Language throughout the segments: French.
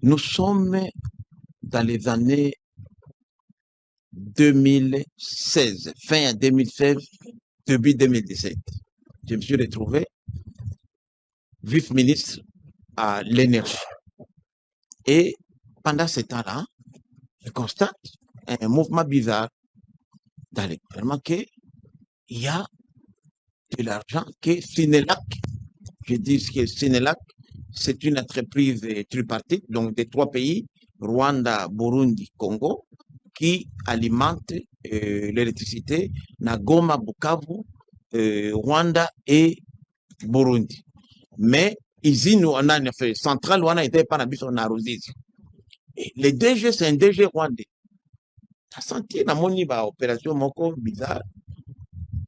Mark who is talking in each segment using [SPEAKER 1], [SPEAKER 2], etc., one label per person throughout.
[SPEAKER 1] Nous sommes dans les années 2016, fin 2016, début 2017. Je me suis retrouvé vice-ministre à l'énergie. Et pendant ce temps-là, je constate un mouvement bizarre dans le gouvernement qu'il y a de l'argent que Sénélac, je dis que Sénélac, c'est une entreprise tripartite, donc des 3 pays, Rwanda, Burundi, Congo, qui alimente l'électricité na Goma, Bukavu, Rwanda et Burundi. Mais usine on a fait centrale, on a été par la on a le DG, c'est un DG rwandais. Tu as senti dans mon niveau opération moko bizarre.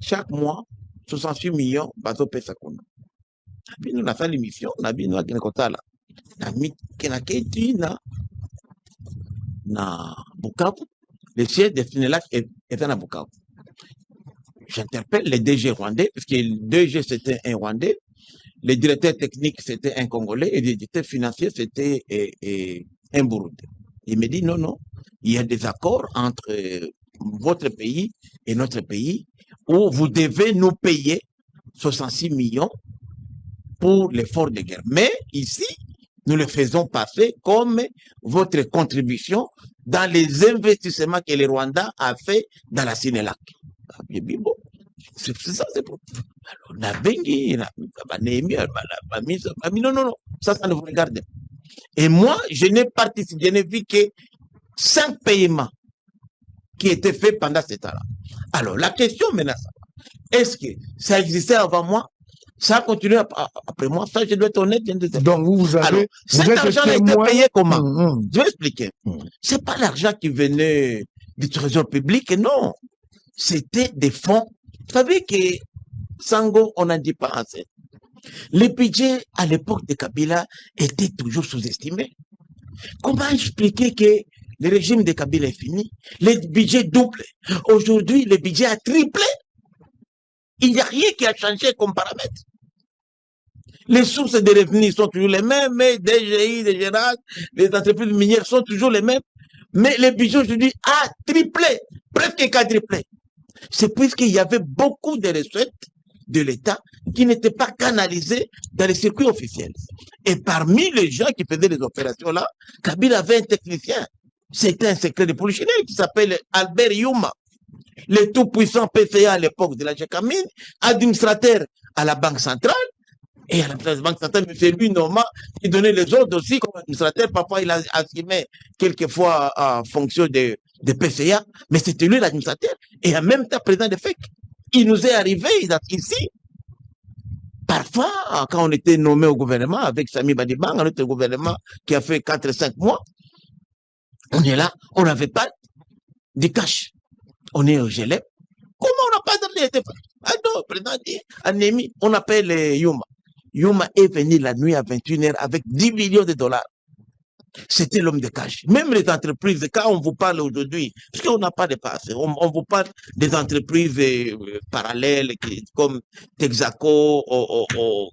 [SPEAKER 1] Chaque mois, 68 millions, bateau pesa kono. Nous avons fait l'émission, on a vu nous à Kinekotala. Na Bukavu, le siège de Sénélac est à Bukavu. J'interpelle le DG rwandais, parce que le DG c'était un Rwandais, le directeur technique c'était un Congolais, et le directeur financier c'était un Burundais. Il me dit non, non, il y a des accords entre votre pays et notre pays où vous devez nous payer 66 millions pour l'effort de guerre. Mais ici, nous le faisons passer comme votre contribution dans les investissements que le Rwanda a fait dans la Sénélac. C'est ça, c'est pour. Alors, non, non, non, ça ne vous regarde. Et moi, je n'ai participé, je n'ai vu que 5 paiements qui étaient faits pendant ce temps-là. Alors, la question maintenant, est-ce que ça existait avant moi? Ça a continué après moi, ça je dois être honnête.
[SPEAKER 2] Donc vous avez...
[SPEAKER 1] Alors, cet argent a été payé comment? Je vais expliquer. C'est pas l'argent qui venait du trésor public, non. C'était des fonds. Vous savez que Sango, on n'en dit pas assez. Le budget à l'époque de Kabila était toujours sous-estimé. Comment expliquer que le régime de Kabila est fini? Le budget double. Aujourd'hui, le budget a triplé. Il n'y a rien qui a changé comme paramètre. Les sources de revenus sont toujours les mêmes, mais DGI, DGRAC, les entreprises minières sont toujours les mêmes. Mais le budget aujourd'hui a triplé, presque quadruplé. C'est puisqu'il y avait beaucoup de recettes de l'État qui n'étaient pas canalisées dans les circuits officiels. Et parmi les gens qui faisaient les opérations là, Kabila avait un technicien. C'était un secret de polichinelle qui s'appelle Albert Yuma. Le tout-puissant PCA à l'époque de la Jekamine, administrateur à la Banque centrale, et à la Banque centrale, c'est lui, Norma, qui donnait les ordres aussi comme administrateur. Parfois, il a assumé quelquefois en fonction de PCA, mais c'était lui l'administrateur. Et en même temps, président de FEC. Il nous est arrivé ici, parfois, quand on était nommé au gouvernement, avec Sami Badibang, notre gouvernement qui a fait 4-5 mois, on est là, on n'avait pas de cash. On est au GLM. Comment on n'a pas d'argent? Ah non, président dit, anémie, on appelle Yuma. Yuma est venu la nuit à 21h avec 10 millions de dollars. C'était l'homme de cash. Même les entreprises, quand on vous parle aujourd'hui, parce qu'on n'a pas de passe, on vous parle des entreprises parallèles comme Texaco,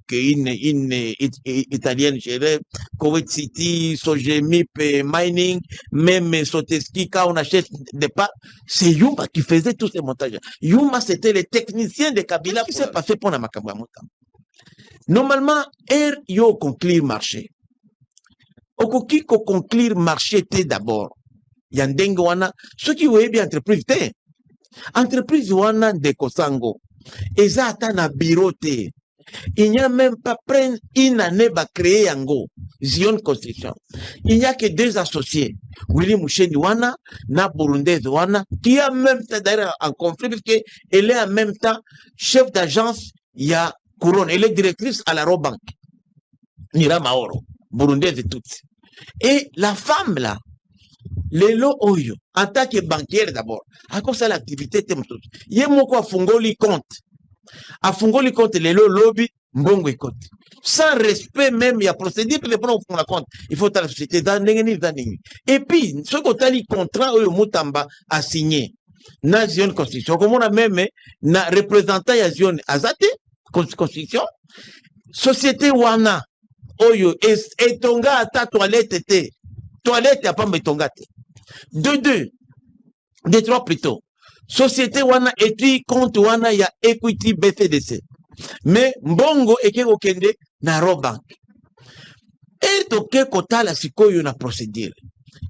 [SPEAKER 1] qui est une italienne gérée, Kuwait City, Sogemip, Mining, même Soteski, quand on achète des parts, c'est Yuma qui faisait tous ces montages. Yuma, c'était les techniciens de Kabila qui s'est passé pour la Makamamota. Normalement, yo conclure marché. Okoki ko conclure marché te d'abord. Yandenge wana, ceux qui voyaient bien entreprise te. Entreprise wana de Kosango. Eza ata na bureau te. Il n'y a même pas prendre une année à créer Yango. Zion Construction. Il n'y a que 2 associés. Willy Moucheni wana, na Burundaise wana, qui a même temps d'ailleurs en conflit, parce qu'elle est en même temps chef d'agence, il y a Couronne. Elle est directrice à la Robank. Nira Maoro. Burundaise et toutes. Et la femme là, Lelo Oyo, en tant que banquière d'abord, à cause de l'activité, il y a mon quoi fungoli compte. À fungoli compte, Lelo lobby, mbongo et compte. Sans respect même, il y a procédé pour les prendre la compte. Il faut à la société et puis, ce qu'on a dit contrat, Oyo Mutamba a signé. Na Zion Constitution, comme on a même, na représentant ya Zion Azate, Constitution, société Wana, oyo etonga ata toilette te. Toilette ya pamba etonga te. De trois plutôt. Société wana etui compte wana ya Equity BCDC. Mais mbongo eke kokende na Robank. Et toke kotala sikoyo na procédure.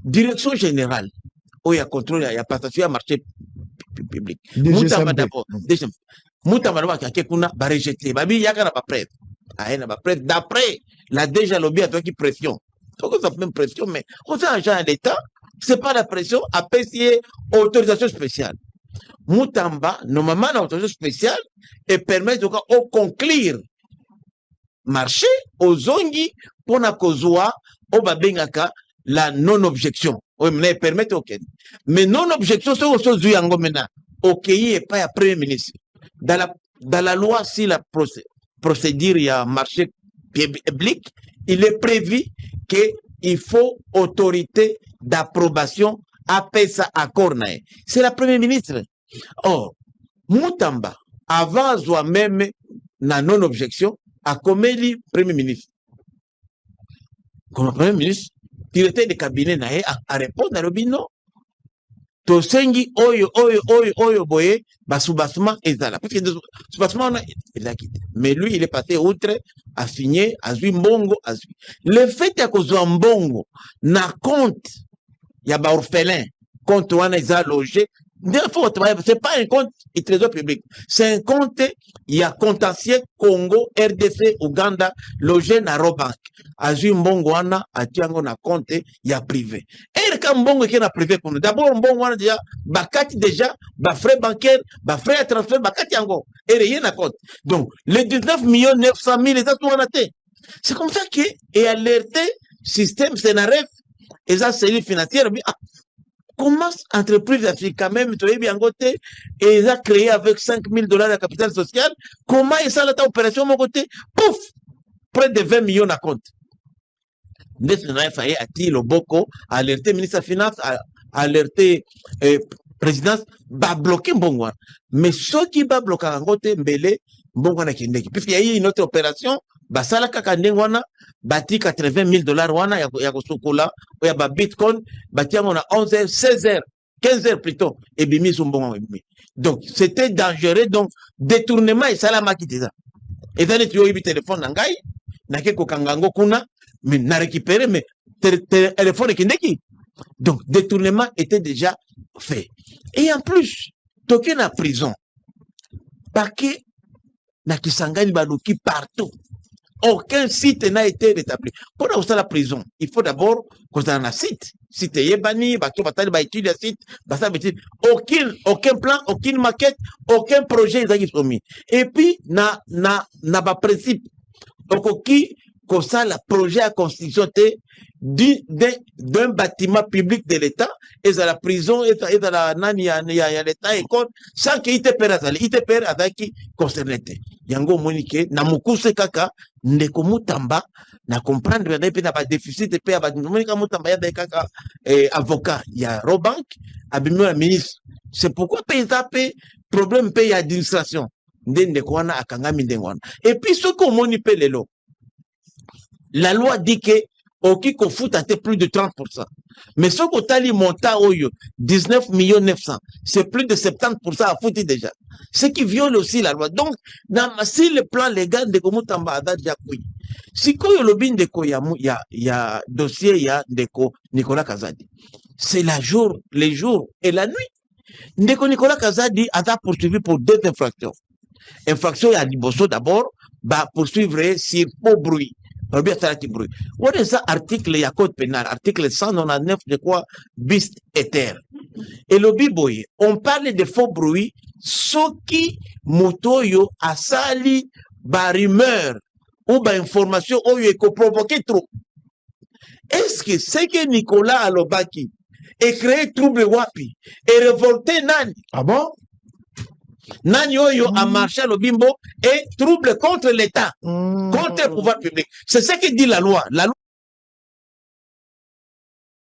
[SPEAKER 1] Direction générale. Oya contrôle ya passation ya marché public. Moutamba d'abord. Moutamba d'abord kake kuna ba rejeter. Babi yaka na ba prêtre. Aena ba prêtre d'après la déjà lobby a toi qui pression. Donc ça fait même pression mais on a un agent d'État, c'est pas la pression à payer autorisation spéciale. Moutamba normalement l'autorisation spéciale et permet donc au conclure marché aux zongi pour na kozwa au babengaka la non objection. Oui, mais permet aucun. Mais non objection c'est aux choses yango mena. OK et pas à premier ministre. Dans la loi si la procédure il y a marché public, il est prévu qu'il faut autorité d'approbation après ça accord. C'est la première ministre. Or, Moutamba, avant même na non-objection, a commis premier ministre. Comme premier ministre, il était de cabinet à répondre à l'obino. Tosengi oyo boye, basubasuma ezala. Parce que subasuma on a quitté. Mais lui, il est passé outre, a signé, a zui mbongo, a zui. Le fait ya kozwa mbongo, na compte, ya ba orphelin, compte wana eza logé, c'est pas un compte et trésor public. C'est un compte, il y a contentieux Congo, RDC, Ouganda, logé na Robank. Azui mbongo wana, atiango na compte, il y a privé. Et quand mbongo qui est na privé, d'abord mbongo wana déjà, bakati déjà, ba frais bancaires, ba frais à transfert, bakati ango. Et rien na compte. Donc, les 19 900 000, les autres wana te. C'est comme ça que, et alerté, système, Sénaref, et ça, c'est les financières, comment entreprise africaine quand même, tu bien côté, et ils ont créé avec $5 000 de capital social, comment ils ont cette opération mon côté, pouf, près de 20 millions à compte. N'est-ce pas, le Boko, alerté ministre des Finances, alerté présidence, va bloquer Mbongo. Mais ceux qui va bloquer en côté, Mbele, Mbongo na kindeki. Puisqu'il y a eu une autre opération, basala kakandengwana, bati $80 000 wana ya kosukola, ya ba bitcoin, bati on a 11 heures, 16 heures, 15 heures plutôt, et bimi Mbongo. Donc, c'était dangereux, donc, détournement et salama qui ça. Et dans les tuyaux, il y a téléphone nangai, na ke kokangango kuna, mais n'a récupéré, mais téléphone kindeki. Donc, détournement était déjà fait. Et en plus, toké na prison, paquet na Kisangani Balouki partout. Aucun site n'a été rétabli. Pour avoir la prison, il faut d'abord qu'on ait un site. Site Yébani, étude de site, aucun plan, aucune maquette, aucun projet ils ont soumis. Et puis, na principe. Donc, comme ça, le projet à construction d'un bâtiment public de l'État, et dans la prison, et dans la nani, il y a l'État, et sans qu'il y ait père avec qui concerné. Yango Monique, na mukuse kaka, ndeko Moutamba, na comprendre, na pas déficit, et pas Monika Moutamba, ya kaka, avocat, il y a Robank, abimé la ministre. C'est pourquoi paye problème paye administration. Ndeko wana akangami ndengwana. Et puis, ce qu'on moni paye les lots. La loi dit que Oki fout à plus de 30%. Mais ce qu'on t'a dit montant 19 900 000, c'est plus de 70% à foutre déjà. Ce qui viole aussi la loi. Donc, si le plan légal de Komutamba a déjà pris, si il y a dossier, il y a Nicolas Kazadi. C'est les jours et la nuit. Nicolas Kazadi a poursuivi pour 2 infractions. Infraction, il y a Liboso d'abord, va poursuivre sur faux bruit. What est ça, article, il y a code pénal, article 199, je crois, bis et terre. Et le biboye, on parle de faux bruit, ce qui, motoyo, a sali, ba rumeur, ou ba information, ou yé ko provoqué trop. Est-ce que c'est que Nicolas Alobaki ait créé trouble wapi, et révolté Nani?
[SPEAKER 2] Ah bon?
[SPEAKER 1] Nani Oyo a marché à Lobimbo et trouble contre l'État, contre le pouvoir public. C'est ce que dit la loi. La loi